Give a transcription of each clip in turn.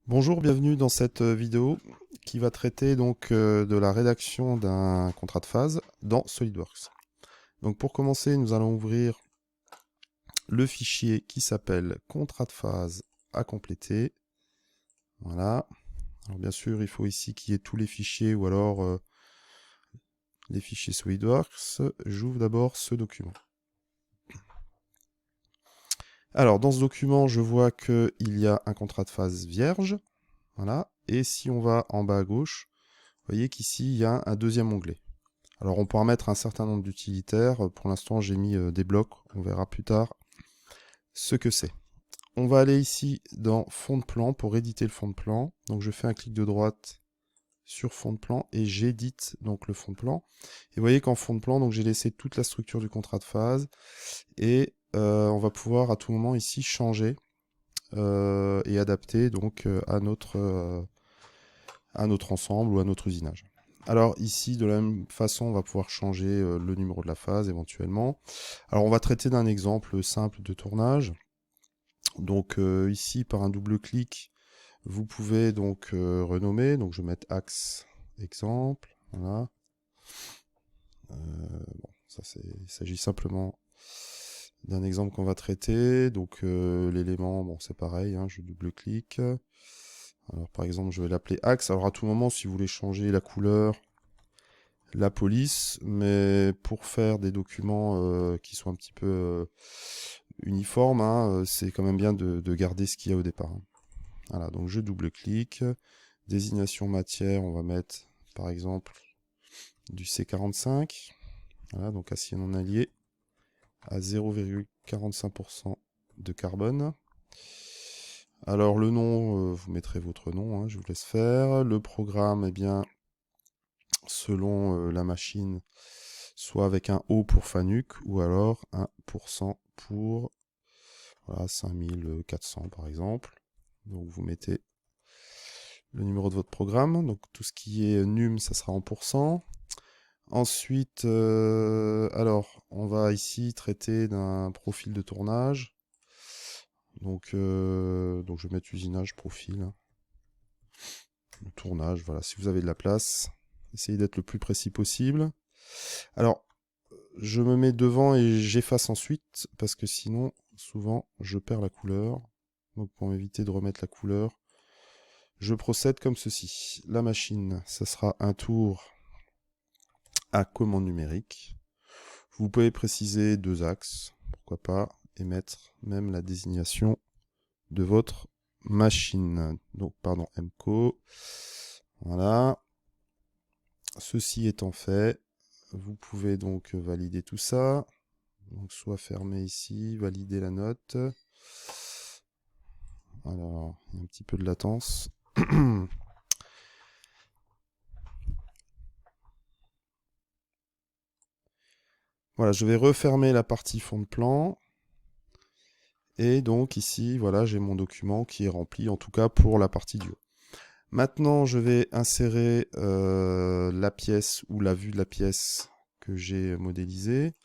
Bonjour, bienvenue dans cette vidéo qui va traiter donc de la rédaction d'un contrat de phase dans SolidWorks. Donc pour commencer, nous allons ouvrir le fichier qui s'appelle contrat de phase à compléter. Voilà. Alors bien sûr, il faut ici qu'il y ait tous les fichiers ou alors les fichiers SolidWorks. J'ouvre d'abord ce document. Alors dans ce document, je vois qu'il y a un contrat de phase vierge. Voilà. Et si on va en bas à gauche, vous voyez qu'ici, il y a un deuxième onglet. Alors, on pourra mettre un certain nombre d'utilitaires. Pour l'instant, j'ai mis des blocs. On verra plus tard ce que c'est. On va aller ici dans fond de plan pour éditer le fond de plan. Donc, je fais un clic de droite sur fond de plan et j'édite donc le fond de plan. Et vous voyez qu'en fond de plan, donc j'ai laissé toute la structure du contrat de phase et on va pouvoir à tout moment ici changer et adapter donc à notre ensemble ou à notre usinage. Alors ici, de la même façon, on va pouvoir changer le numéro de la phase éventuellement. Alors on va traiter d'un exemple simple de tournage. Donc ici, par un double clic, vous pouvez donc renommer. Donc je vais mettre axe exemple. Voilà. Bon, ça il s'agit simplement d'un exemple qu'on va traiter. Donc l'élément, bon c'est pareil, hein, je double clic. Alors par exemple, je vais l'appeler axe. Alors à tout moment, si vous voulez changer la couleur, la police, mais pour faire des documents qui sont un petit peu uniformes, hein, c'est quand même bien de garder ce qu'il y a au départ. Hein. Voilà, donc je double-clique. Désignation matière, on va mettre par exemple du C45. Voilà, donc acier non allié à 0,45% de carbone. Alors le nom, vous mettrez votre nom, hein, je vous laisse faire. Le programme, eh bien, selon la machine, soit avec un O pour Fanuc, ou alors 1% pour voilà, 5400 par exemple. Donc vous mettez le numéro de votre programme. Donc tout ce qui est num, ça sera en pourcent. Ensuite, alors, on va ici traiter d'un profil de tournage. Donc je vais mettre usinage, profil. Le tournage, voilà, si vous avez de la place. Essayez d'être le plus précis possible. Alors, je me mets devant et j'efface ensuite, parce que sinon, souvent, je perds la couleur. Donc pour éviter de remettre la couleur, je procède comme ceci. La machine, ça sera un tour à commande numérique. Vous pouvez préciser 2 axes, pourquoi pas, et mettre même la désignation de votre machine. Donc, pardon, MCO. Voilà. Ceci étant fait, vous pouvez donc valider tout ça. Donc, soit fermer ici, valider la note. Alors, il y a un petit peu de latence. Voilà, je vais refermer la partie fond de plan. Et donc ici, voilà, j'ai mon document qui est rempli, en tout cas pour la partie du haut. Maintenant, je vais insérer la pièce ou la vue de la pièce que j'ai modélisée.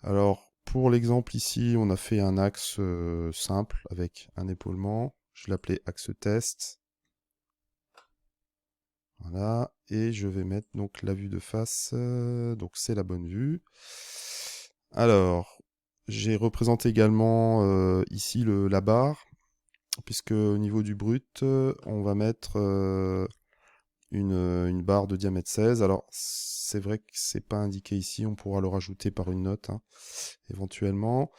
Alors, pour l'exemple ici, on a fait un axe simple avec un épaulement. Je l'appelais axe test. Voilà, et je vais mettre donc la vue de face. Donc c'est la bonne vue. Alors, j'ai représenté également ici la barre, puisque au niveau du brut, on va mettre une barre de diamètre 16. Alors, c'est vrai que c'est pas indiqué ici, on pourra le rajouter par une note, hein, éventuellement.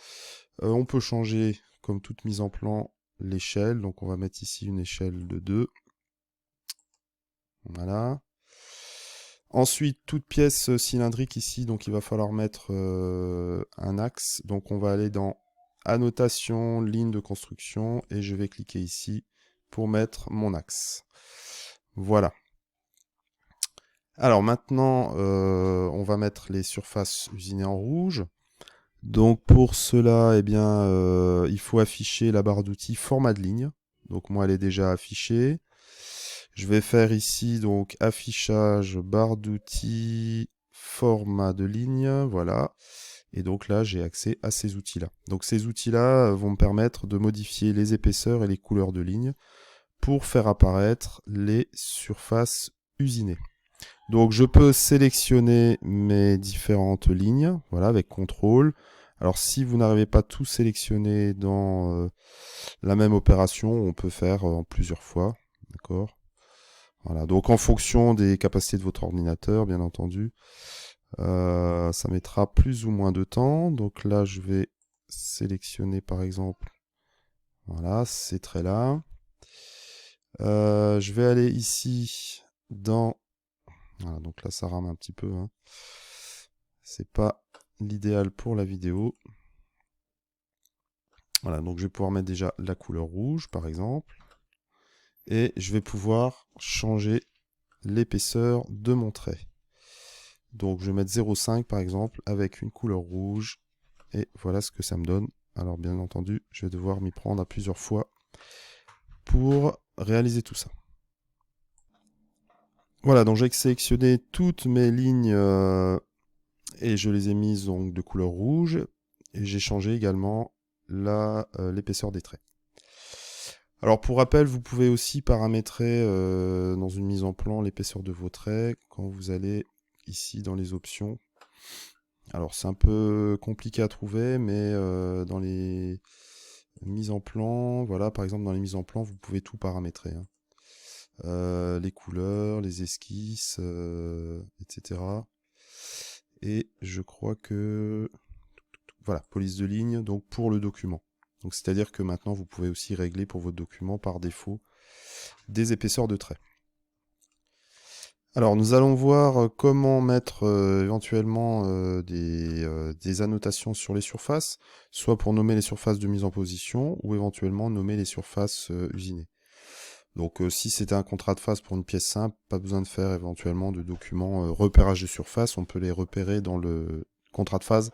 On peut changer, comme toute mise en plan, l'échelle. Donc, on va mettre ici une échelle de 2. Voilà. Ensuite, toute pièce cylindrique ici, donc il va falloir mettre un axe. Donc, on va aller dans Annotation, ligne de construction, et je vais cliquer ici pour mettre mon axe. Voilà. Alors maintenant, on va mettre les surfaces usinées en rouge. Donc pour cela, eh bien, il faut afficher la barre d'outils format de ligne. Donc moi, elle est déjà affichée. Je vais faire ici donc affichage barre d'outils format de ligne. Voilà. Et donc là, j'ai accès à ces outils-là. Donc ces outils-là vont me permettre de modifier les épaisseurs et les couleurs de ligne pour faire apparaître les surfaces usinées. Donc je peux sélectionner mes différentes lignes, voilà, avec CTRL. Alors si vous n'arrivez pas tout sélectionner dans la même opération, on peut faire en plusieurs fois, d'accord. Voilà, donc en fonction des capacités de votre ordinateur, bien entendu, ça mettra plus ou moins de temps. Donc là, je vais sélectionner par exemple, voilà, ces traits-là. Je vais aller ici dans... Voilà, donc là, ça rame un petit peu, hein. C'est pas l'idéal pour la vidéo. Voilà, donc je vais pouvoir mettre déjà la couleur rouge, par exemple. Et je vais pouvoir changer l'épaisseur de mon trait. Donc je vais mettre 0,5 par exemple avec une couleur rouge. Et voilà ce que ça me donne. Alors bien entendu, je vais devoir m'y prendre à plusieurs fois pour réaliser tout ça. Voilà, donc j'ai sélectionné toutes mes lignes et je les ai mises donc de couleur rouge. Et j'ai changé également l'épaisseur des traits. Alors pour rappel, vous pouvez aussi paramétrer dans une mise en plan l'épaisseur de vos traits quand vous allez ici dans les options. Alors c'est un peu compliqué à trouver, mais dans les mises en plan, voilà, par exemple dans les mises en plan, vous pouvez tout paramétrer, hein. Les couleurs, les esquisses, etc. Et je crois que... Voilà, police de ligne, donc pour le document. Donc c'est-à-dire que maintenant, vous pouvez aussi régler pour votre document par défaut des épaisseurs de traits. Alors nous allons voir comment mettre éventuellement des annotations sur les surfaces, soit pour nommer les surfaces de mise en position, ou éventuellement nommer les surfaces usinées. Donc si c'était un contrat de phase pour une pièce simple, pas besoin de faire éventuellement de documents repérage de surface, on peut les repérer dans le contrat de phase,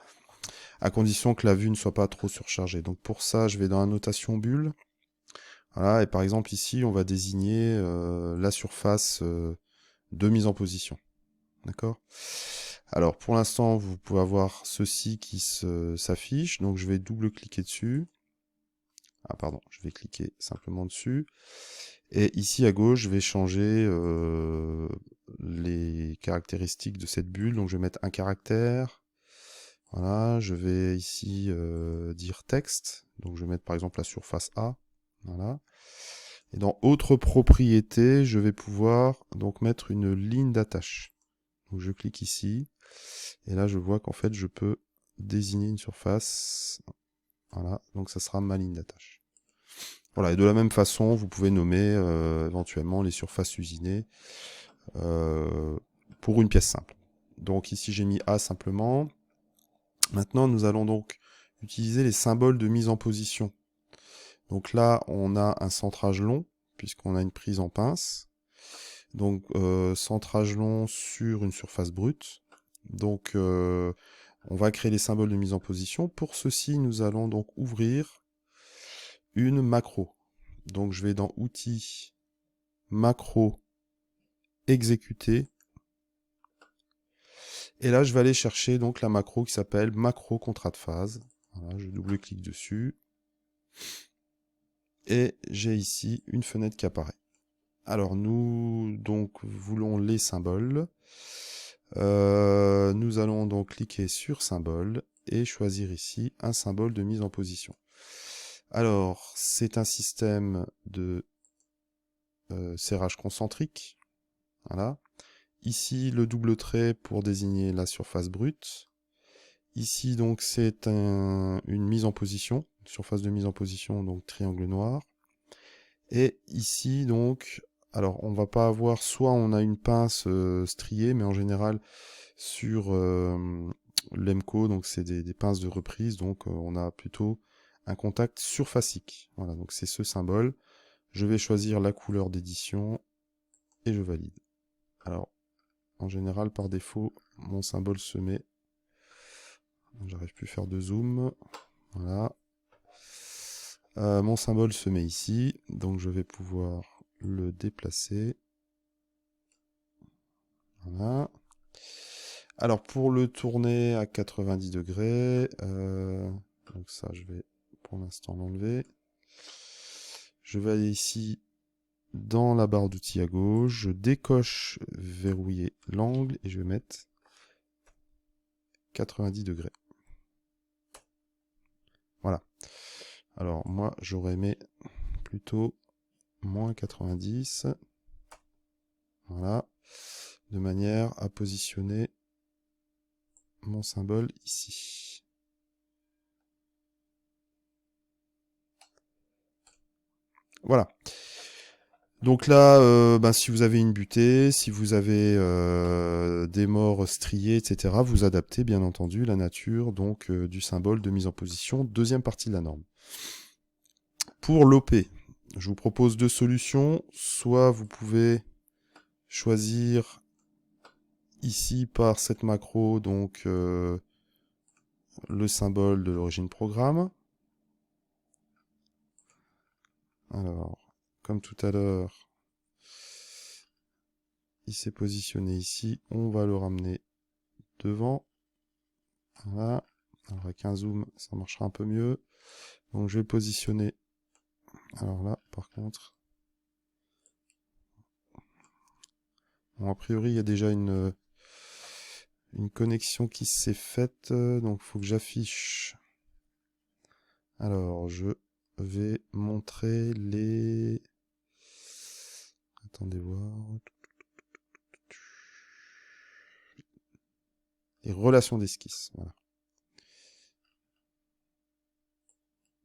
à condition que la vue ne soit pas trop surchargée. Donc pour ça, je vais dans la notation bulle. Voilà, et par exemple ici, on va désigner la surface de mise en position. D'accord? Alors pour l'instant, vous pouvez avoir ceci qui s'affiche. Donc je vais double-cliquer dessus. Ah pardon, je vais cliquer simplement dessus. Et ici à gauche, je vais changer les caractéristiques de cette bulle. Donc je vais mettre un caractère. Voilà, je vais ici dire texte. Donc je vais mettre par exemple la surface A. Voilà. Et dans autres propriétés, je vais pouvoir donc mettre une ligne d'attache. Donc je clique ici. Et là, je vois qu'en fait, je peux désigner une surface. Voilà, donc ça sera ma ligne d'attache. Voilà, et de la même façon, vous pouvez nommer éventuellement les surfaces usinées pour une pièce simple. Donc ici, j'ai mis A simplement. Maintenant, nous allons donc utiliser les symboles de mise en position. Donc là, on a un centrage long, puisqu'on a une prise en pince. Donc, centrage long sur une surface brute. Donc, on va créer les symboles de mise en position. Pour ceci, nous allons donc ouvrir une macro. Donc, je vais dans Outils, Macro, Exécuter. Et là, je vais aller chercher donc la macro qui s'appelle Macro Contrat de phase. Voilà, je double-clique dessus. Et j'ai ici une fenêtre qui apparaît. Alors, nous donc voulons les symboles. Nous allons donc cliquer sur symbole et choisir ici un symbole de mise en position. Alors, c'est un système de serrage concentrique. Voilà. Ici, le double trait pour désigner la surface brute. Ici, donc, c'est une mise en position, surface de mise en position, donc triangle noir. Et ici, donc, alors, on va pas avoir, soit on a une pince striée, mais en général, sur l'EMCO, donc c'est des pinces de reprise, donc on a plutôt un contact surfacique. Voilà, donc c'est ce symbole. Je vais choisir la couleur d'édition et je valide. Alors, en général, par défaut, mon symbole se met. J'arrive plus à faire de zoom. Voilà. Mon symbole se met ici, donc je vais pouvoir le déplacer. Voilà. Alors pour le tourner à 90 degrés, donc ça je vais pour l'instant l'enlever. Je vais aller ici dans la barre d'outils à gauche, je décoche verrouiller l'angle et je vais mettre 90 degrés. Voilà. Alors moi j'aurais aimé plutôt moins 90. Voilà. De manière à positionner mon symbole ici. Voilà. Donc là, si vous avez une butée, si vous avez des morts striés, etc., vous adaptez bien entendu la nature donc du symbole de mise en position, deuxième partie de la norme. Pour l'OP, je vous propose deux solutions. Soit vous pouvez choisir ici par cette macro donc le symbole de l'origine programme. Alors, comme tout à l'heure, il s'est positionné ici, on va le ramener devant. Voilà. Alors avec un zoom, ça marchera un peu mieux. Donc je vais le positionner. Alors là, par contre, bon, a priori, il y a déjà une connexion qui s'est faite. Donc il faut que j'affiche. Alors, je vais montrer les... Attendez voir. Les relations d'esquisse. Voilà.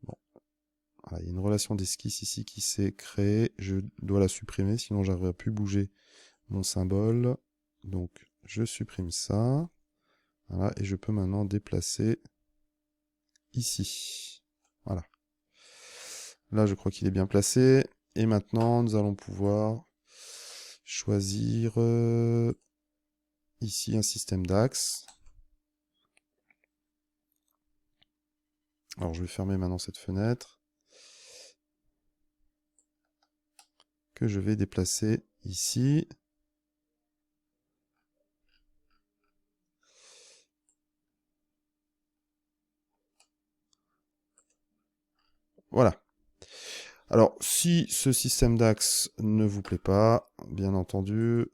Bon. Voilà, il y a une relation d'esquisse ici qui s'est créée. Je dois la supprimer, sinon j'arriverai plus bouger mon symbole. Donc, je supprime ça. Voilà, et je peux maintenant déplacer ici. Voilà. Là, je crois qu'il est bien placé. Et maintenant, nous allons pouvoir choisir ici un système d'axes. Alors, je vais fermer maintenant cette fenêtre que je vais déplacer ici. Voilà. Alors, si ce système d'axe ne vous plaît pas, bien entendu,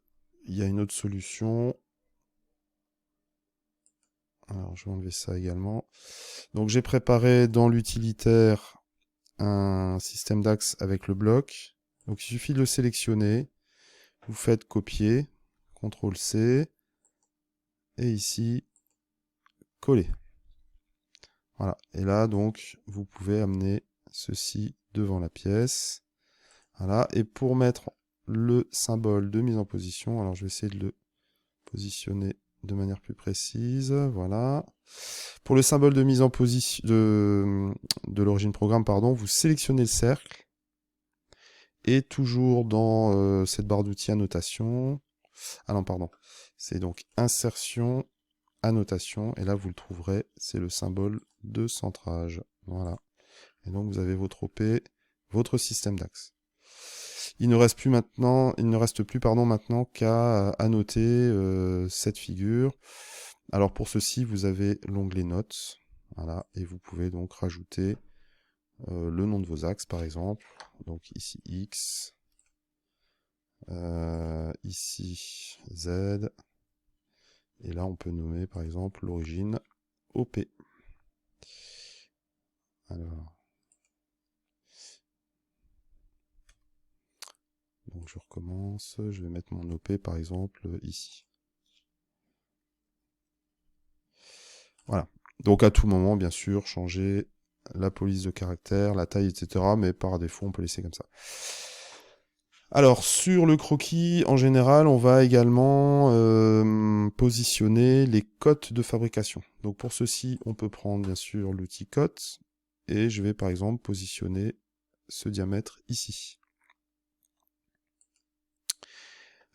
il y a une autre solution. Alors, je vais enlever ça également. Donc, j'ai préparé dans l'utilitaire un système d'axe avec le bloc. Donc, il suffit de le sélectionner. Vous faites copier, CTRL-C, et ici, coller. Voilà. Et là, donc, vous pouvez amener ceci devant la pièce. Voilà. Et pour mettre le symbole de mise en position, alors je vais essayer de le positionner de manière plus précise. Voilà. Pour le symbole de mise en position de l'origine programme, pardon, vous sélectionnez le cercle. Et toujours dans cette barre d'outils annotation. Ah non, pardon. C'est donc insertion, annotation. Et là, vous le trouverez. C'est le symbole de centrage. Voilà. Et donc, vous avez votre OP, votre système d'axe. Il ne reste plus maintenant, maintenant qu'à annoter cette figure. Alors pour ceci, vous avez l'onglet notes, voilà, et vous pouvez donc rajouter le nom de vos axes, par exemple. Donc ici X, ici Z, et là on peut nommer par exemple l'origine OP. Alors. Donc je recommence, je vais mettre mon OP par exemple ici. Voilà. Donc à tout moment, bien sûr, changer la police de caractère, la taille, etc. Mais par défaut, on peut laisser comme ça. Alors sur le croquis, en général, on va également positionner les cotes de fabrication. Donc pour ceci, on peut prendre bien sûr l'outil cote. Et je vais par exemple positionner ce diamètre ici.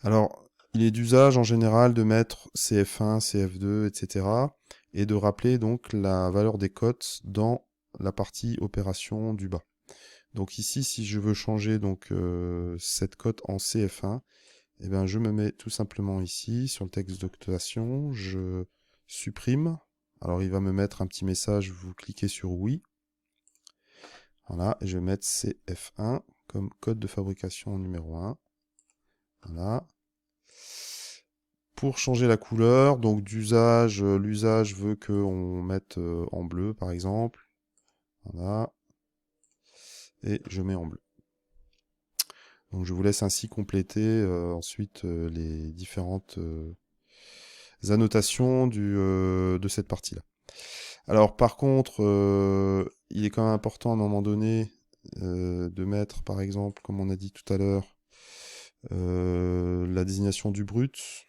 Alors, il est d'usage en général de mettre CF1, CF2, etc. et de rappeler donc la valeur des cotes dans la partie opération du bas. Donc ici, si je veux changer donc cette cote en CF1, eh bien, je me mets tout simplement ici sur le texte d'octation, je supprime. Alors il va me mettre un petit message, vous cliquez sur oui. Voilà, et je vais mettre CF1 comme code de fabrication numéro 1. Voilà. Pour changer la couleur, donc d'usage, l'usage veut qu'on mette en bleu par exemple. Voilà. Et je mets en bleu. Donc je vous laisse ainsi compléter ensuite les différentes annotations de cette partie-là. Alors par contre, il est quand même important à un moment donné de mettre par exemple, comme on a dit tout à l'heure, la désignation du brut.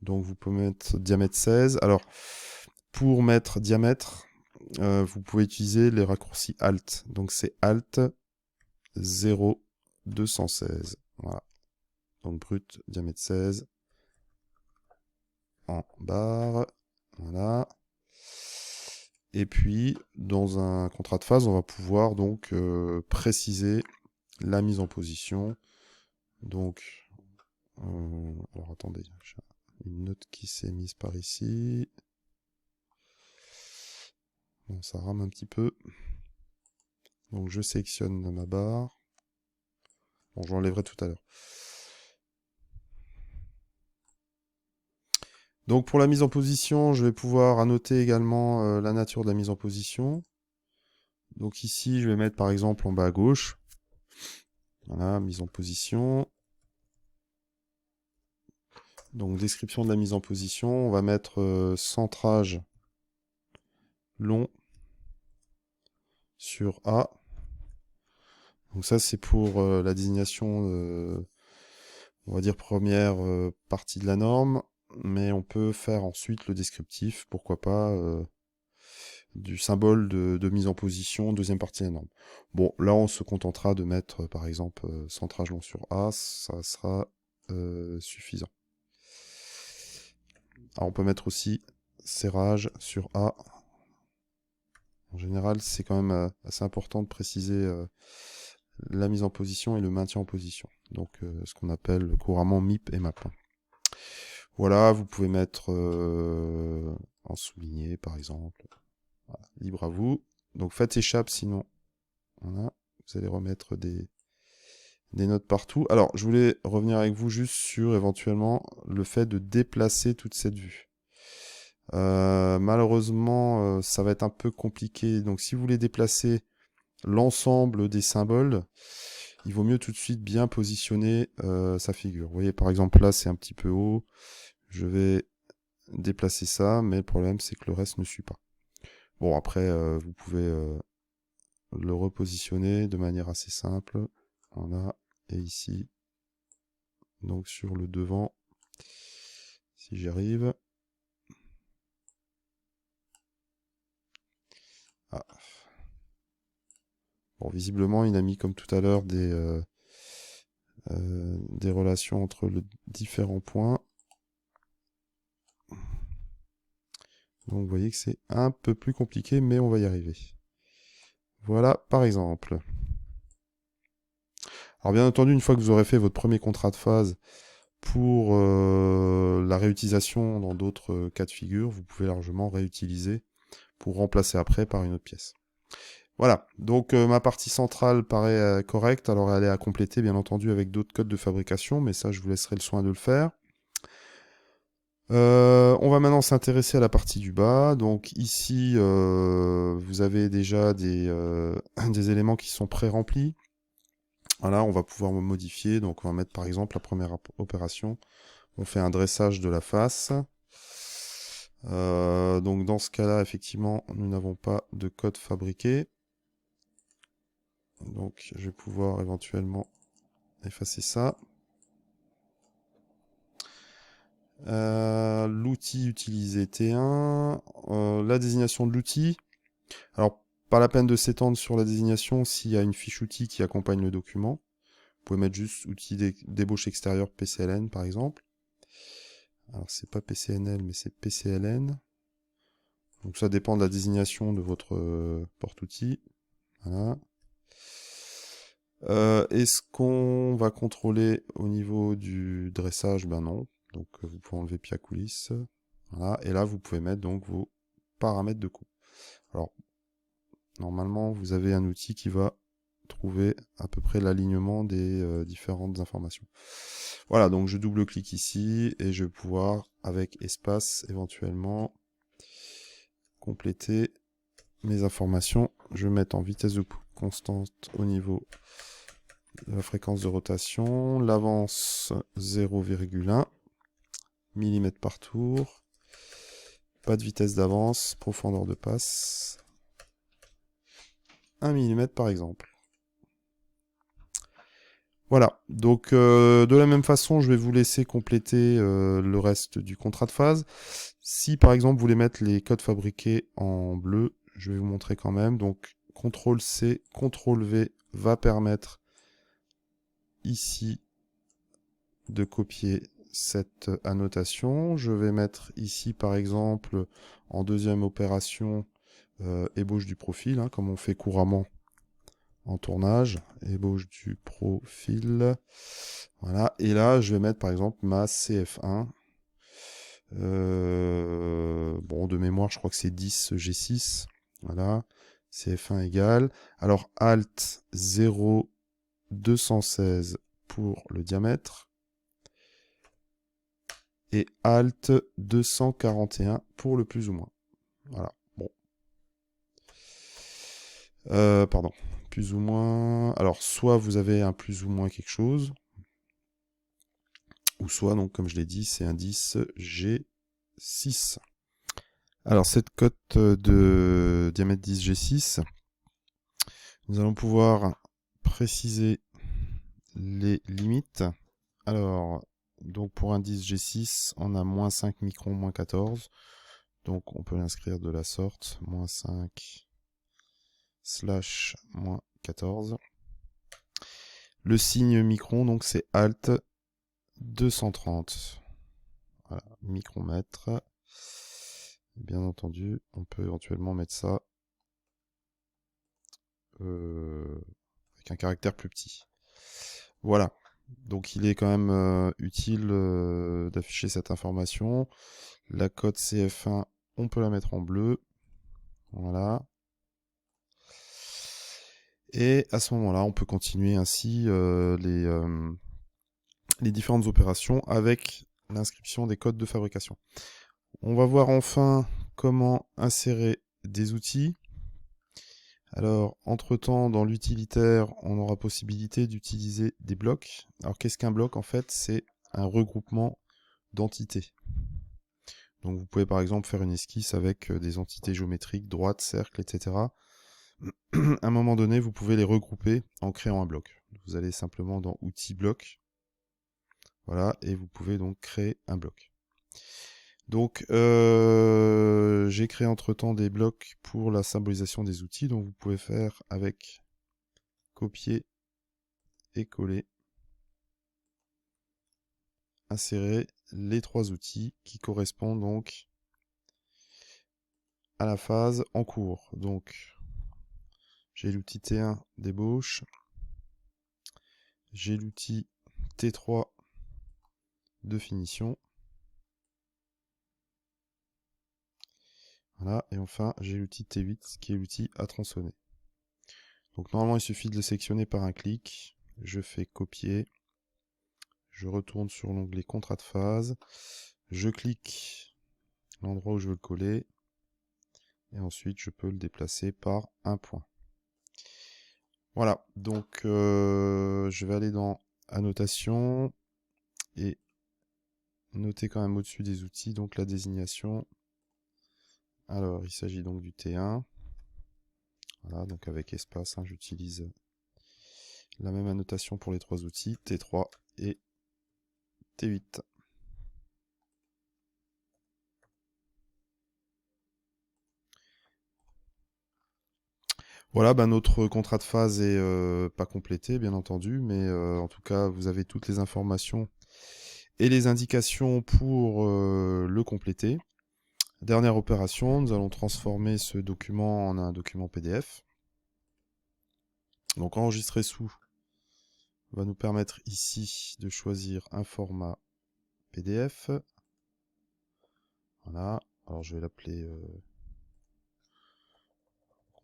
Donc vous pouvez mettre diamètre 16. Alors pour mettre diamètre, vous pouvez utiliser les raccourcis Alt. Donc c'est Alt 0,216. Voilà. Donc brut, diamètre 16. En barre. Voilà. Et puis, dans un contrat de phase, on va pouvoir donc préciser la mise en position. Donc, alors attendez, j'ai une note qui s'est mise par ici. Bon, ça rame un petit peu. Donc je sélectionne ma barre. Bon, je l'enlèverai tout à l'heure. Donc pour la mise en position, je vais pouvoir annoter également la nature de la mise en position. Donc ici, je vais mettre par exemple en bas à gauche. Voilà, mise en position. Donc description de la mise en position, on va mettre centrage long sur A. Donc ça c'est pour la désignation, on va dire première partie de la norme, mais on peut faire ensuite le descriptif, pourquoi pas, du symbole de mise en position, deuxième partie de la norme. Bon, là on se contentera de mettre par exemple centrage long sur A, ça sera suffisant. Alors on peut mettre aussi serrage sur A. En général, c'est quand même assez important de préciser la mise en position et le maintien en position. Donc ce qu'on appelle couramment MIP et MAP. Voilà, vous pouvez mettre en souligné par exemple. Voilà, libre à vous. Donc faites échappe sinon. Voilà, vous allez remettre des notes partout. Alors je voulais revenir avec vous juste sur éventuellement le fait de déplacer toute cette vue. Malheureusement, ça va être un peu compliqué. Donc si vous voulez déplacer l'ensemble des symboles, il vaut mieux tout de suite bien positionner sa figure. Vous voyez, par exemple, là, c'est un petit peu haut. Je vais déplacer ça, mais le problème, c'est que le reste ne suit pas. Bon, après, vous pouvez le repositionner de manière assez simple. Voilà, et ici, donc sur le devant, si j'y arrive. Ah. Bon, visiblement, il a mis comme tout à l'heure des relations entre les différents points. Donc vous voyez que c'est un peu plus compliqué, mais on va y arriver. Voilà, par exemple. Alors bien entendu, une fois que vous aurez fait votre premier contrat de phase pour la réutilisation dans d'autres cas de figure, vous pouvez largement réutiliser pour remplacer après par une autre pièce. Voilà, donc ma partie centrale paraît correcte, alors elle est à compléter bien entendu avec d'autres codes de fabrication, mais ça je vous laisserai le soin de le faire. On va maintenant s'intéresser à la partie du bas. Donc ici, vous avez déjà des éléments qui sont pré-remplis. Voilà, on va pouvoir modifier. Donc on va mettre par exemple la première opération. On fait un dressage de la face. Donc dans ce cas-là, effectivement, nous n'avons pas de code fabriqué. Donc je vais pouvoir éventuellement effacer ça. L'outil utilisé T1. La désignation de l'outil. Alors, pas la peine de s'étendre sur la désignation s'il y a une fiche outil qui accompagne le document. Vous pouvez mettre juste outil d'ébauche extérieure PCLN par exemple. Alors c'est pas PCNL mais c'est PCLN. Donc ça dépend de la désignation de votre porte-outil. Voilà. Est-ce qu'on va contrôler au niveau du dressage? Ben non. Donc vous pouvez enlever Pia Coulisses. Voilà. Et là vous pouvez mettre donc vos paramètres de coupe. Alors normalement vous avez un outil qui va trouver à peu près l'alignement des différentes informations. Voilà, donc je double-clique ici et je vais pouvoir, avec espace, éventuellement compléter mes informations. Je vais mettre en vitesse de constante au niveau de la fréquence de rotation, l'avance 0,1 mm par tour, pas de vitesse d'avance, profondeur de passe 1 mm par exemple. Voilà, donc de la même façon, je vais vous laisser compléter le reste du contrat de phase. Si par exemple vous voulez mettre les codes fabriqués en bleu, je vais vous montrer quand même. Donc CTRL-C, CTRL-V va permettre ici de copier cette annotation. Je vais mettre ici par exemple en deuxième opération ébauche du profil, hein, comme on fait couramment en tournage, ébauche du profil. Voilà, et là je vais mettre par exemple ma CF1. Bon, de mémoire, je crois que c'est 10 G6. Voilà, CF1 égale. Alors Alt 0 216 pour le diamètre. Et Alt 241 pour le plus ou moins. Voilà, bon. Pardon, plus ou moins. Alors, soit vous avez un plus ou moins quelque chose, ou soit, donc, comme je l'ai dit, c'est un 10 G6. Alors, cette cote de diamètre 10 G6, nous allons pouvoir préciser les limites. Alors, donc pour un 10 G6, on a moins 5 microns, moins 14. Donc, on peut l'inscrire de la sorte, moins 5 slash moins 14. Le signe micron, donc c'est Alt 230. Voilà, micromètre. Bien entendu, on peut éventuellement mettre ça avec un caractère plus petit. Voilà. Donc il est quand même utile d'afficher cette information. La cote CF1, on peut la mettre en bleu. Voilà. Et à ce moment-là, on peut continuer ainsi les différentes opérations avec l'inscription des codes de fabrication. On va voir enfin comment insérer des outils. Alors, entre-temps, dans l'utilitaire, on aura possibilité d'utiliser des blocs. Alors, qu'est-ce qu'un bloc, en fait? C'est un regroupement d'entités. Donc, vous pouvez, par exemple, faire une esquisse avec des entités géométriques, droite, cercle, etc. À un moment donné, vous pouvez les regrouper en créant un bloc. Vous allez simplement dans Outils, bloc. Voilà, et vous pouvez donc créer un bloc. Donc, j'ai créé entre-temps des blocs pour la symbolisation des outils, donc vous pouvez faire avec copier et coller, insérer les trois outils qui correspondent donc à la phase en cours. Donc, j'ai l'outil T1 d'ébauche, j'ai l'outil T3 de finition. Voilà, et enfin, j'ai l'outil T8 qui est l'outil à tronçonner. Donc normalement, il suffit de le sélectionner par un clic. Je fais copier. Je retourne sur l'onglet contrat de phase. Je clique l'endroit où je veux le coller. Et ensuite, je peux le déplacer par un point. Voilà, donc je vais aller dans annotation et noter quand même au-dessus des outils, donc la désignation. Alors, il s'agit donc du T1. Voilà, donc avec espace, hein, j'utilise la même annotation pour les trois outils, T3 et T8. Voilà, bah, notre contrat de phase est pas complété, bien entendu, mais en tout cas, vous avez toutes les informations et les indications pour le compléter. Dernière opération, nous allons transformer ce document en un document PDF. Donc enregistrer sous va nous permettre ici de choisir un format PDF. Voilà, alors je vais l'appeler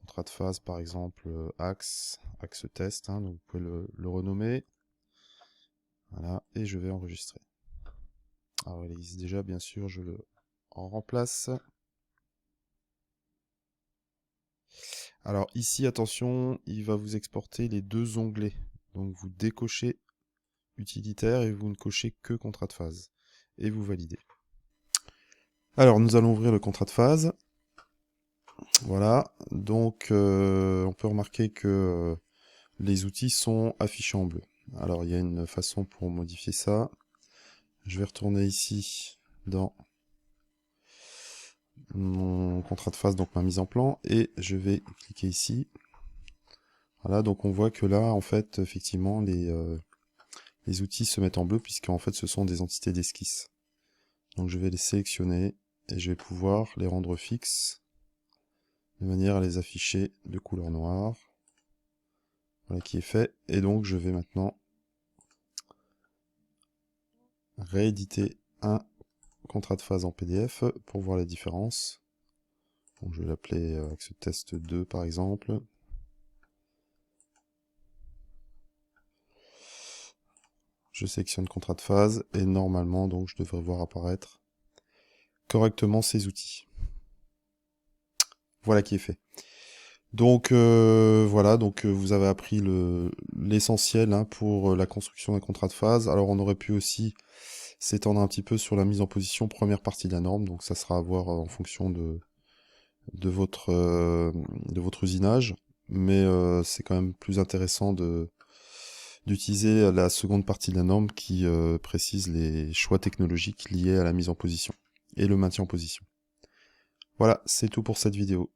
contrat de phase par exemple axe test, hein, donc vous pouvez le renommer. Voilà, et je vais enregistrer. Alors il existe déjà, bien sûr, je le remplace. Alors ici, attention, il va vous exporter les deux onglets. Donc vous décochez utilitaire et vous ne cochez que contrat de phase. Et vous validez. Alors nous allons ouvrir le contrat de phase. Voilà, donc on peut remarquer que les outils sont affichés en bleu. Alors il y a une façon pour modifier ça. Je vais retourner ici dans mon contrat de phase, donc ma mise en plan, et je vais cliquer ici. Voilà, donc on voit que là, en fait, effectivement, les outils se mettent en bleu, puisqu'en fait, ce sont des entités d'esquisse. Donc je vais les sélectionner, et je vais pouvoir les rendre fixes, de manière à les afficher de couleur noire. Voilà qui est fait, et donc je vais maintenant rééditer un contrat de phase en PDF pour voir la différence. Donc je vais l'appeler Axe Test 2 par exemple. Je sélectionne contrat de phase et normalement donc je devrais voir apparaître correctement ces outils. Voilà qui est fait. Donc voilà, donc vous avez appris l'essentiel hein, pour la construction d'un contrat de phase. Alors on aurait pu aussi s'étendre un petit peu sur la mise en position première partie de la norme, donc ça sera à voir en fonction de votre usinage, mais c'est quand même plus intéressant d'utiliser la seconde partie de la norme qui précise les choix technologiques liés à la mise en position et le maintien en position. Voilà, c'est tout pour cette vidéo.